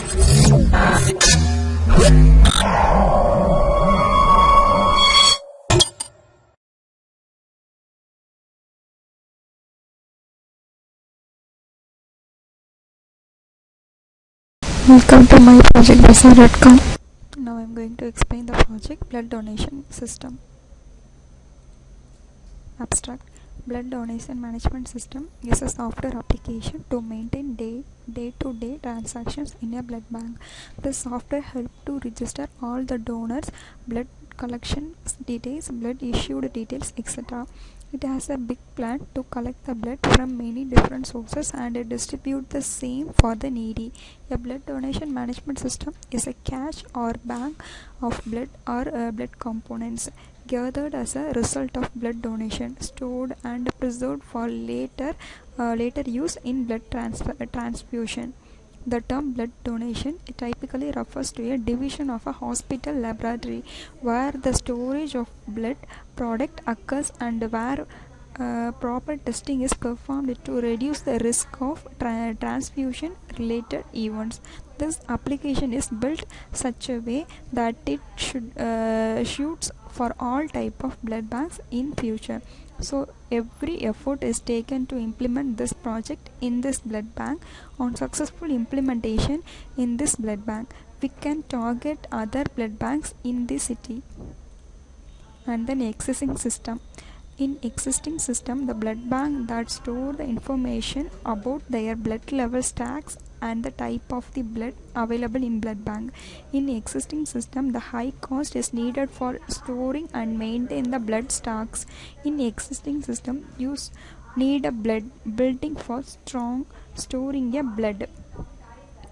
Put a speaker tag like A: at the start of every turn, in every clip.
A: Welcome to MyProjectBazaar.com. Now I am going to explain the project blood donation system. Abstract. Blood donation management system is a software application to maintain day-to-day transactions in a blood bank. This software helps to register all the donors, blood collection details, blood issued details, etc. It has a big plan to collect the blood from many different sources and distribute the same for the needy. A blood donation management system is a cache or bank of blood or blood components gathered as a result of blood donation, stored and preserved for later use in blood transfusion. The term blood donation typically refers to a division of a hospital laboratory where the storage of blood product occurs and where proper testing is performed to reduce the risk of transfusion related events. This application is built such a way that it shoots for all type of blood banks in future. So every effort is taken to implement this project in this blood bank. On successful implementation in this blood bank, we can target other blood banks in the city. And then existing system. In existing system, the blood bank that store the information about their blood level stacks and the type of the blood available in blood bank. In existing system, the high cost is needed for storing and maintain the blood stocks. In existing system, you need a blood building for storing a blood.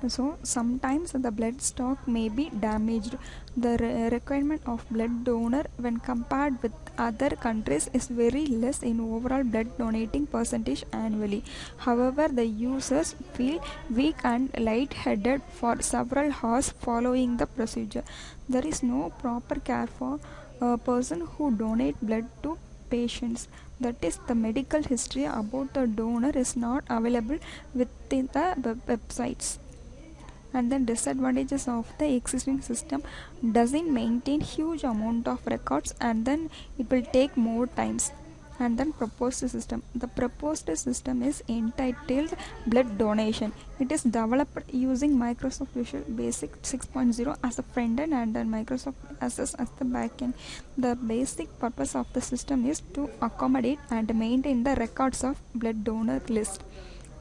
A: So sometimes the blood stock may be damaged. The requirement of blood donor when compared with other countries is very less in overall blood donating percentage annually. However, the users feel weak and lightheaded for several hours following the procedure. There is no proper care for a person who donate blood to patients. That is, the medical history about the donor is not available within the websites. And then disadvantages of the existing system doesn't maintain huge amount of records, and then it will take more times. And then proposed system. The proposed system is entitled blood donation. It is developed using Microsoft Visual Basic 6.0 as a front end and then Microsoft Access as the back end. The basic purpose of the system is to accommodate and maintain the records of blood donor list.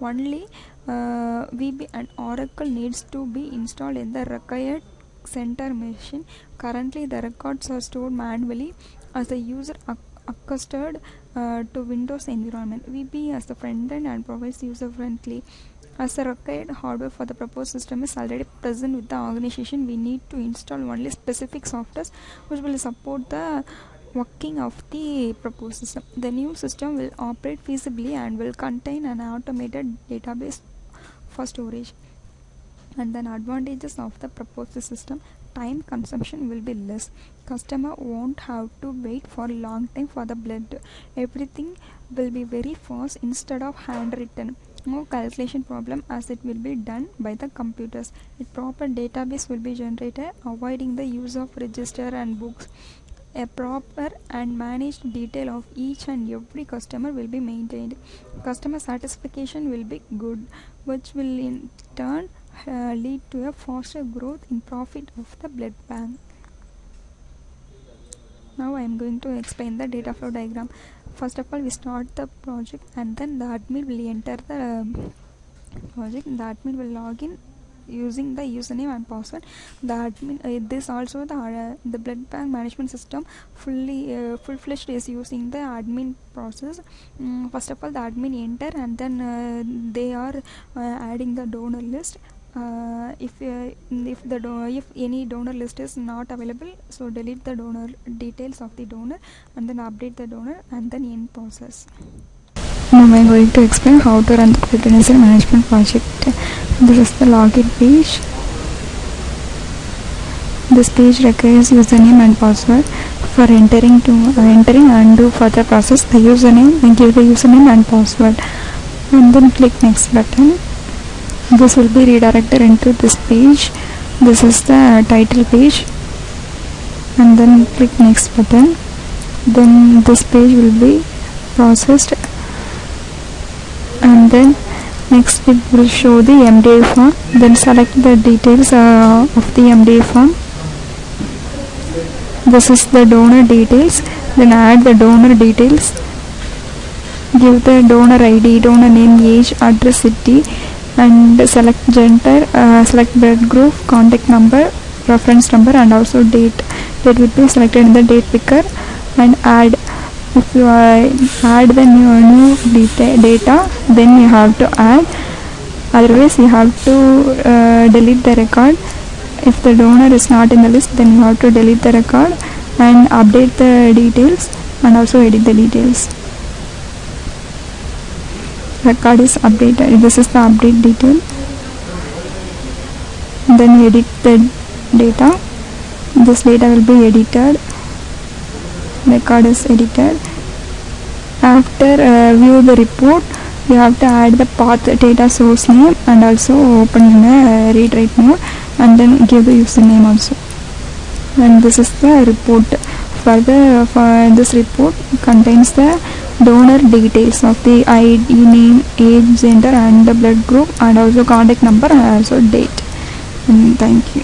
A: Only VB and Oracle needs to be installed in the required center machine. Currently, the records are stored manually as a user accustomed to Windows environment. VB as the front end and provides user friendly. As the required hardware for the proposed system is already present with the organization, we need to install only specific software which will support the working of the proposed system. The new system will operate feasibly and will contain an automated database for storage. And then advantages of the proposed system: time consumption will be less. Customer won't have to wait for a long time for the blood. Everything will be very fast instead of handwritten. No calculation problem as it will be done by the computers. A proper database will be generated, avoiding the use of register and books. A proper and managed detail of each and every customer will be maintained. Customer satisfaction will be good, which will in turn lead to a faster growth in profit of the blood bank. Now I am going to explain the data flow diagram. First of all, we start the project and then the admin will enter the project. The admin will log in using the username and password. The admin this also the blood bank management system full-fledged is using the admin process. First of all, the admin enter and then they are adding the donor list. If any donor list is not available, so delete the donor details of the donor and then update the donor and then end process. Now I am going to explain how to run the blood donation management project. This is the login page. This page requires username and password. For entering and do further process the username and give the username and password and then click next button. This will be redirected into this page. This is the title page, and then click next button. Then this page will be processed, and then next it will show the MDA form. Then select the details of the MDA form. This is the donor details. Then add the donor details. Give the donor ID, donor name, age, address, city, and select gender, select blood group, contact number, reference number, and also date. That will be selected in the date picker, and add. If you add the new data, then you have to add. Otherwise, you have to delete the record. If the donor is not in the list, then you have to delete the record and update the details and also edit the details. Record is updated. This is the update detail. Then edit the data. This data will be edited. Record is edited. After view the report, you have to add the path data source name and also open in a read write mode, and then give the username also. And this is the report. For this report contains the donor details of the ID, name, age, gender, and the blood group, and also contact number, and also date. And thank you.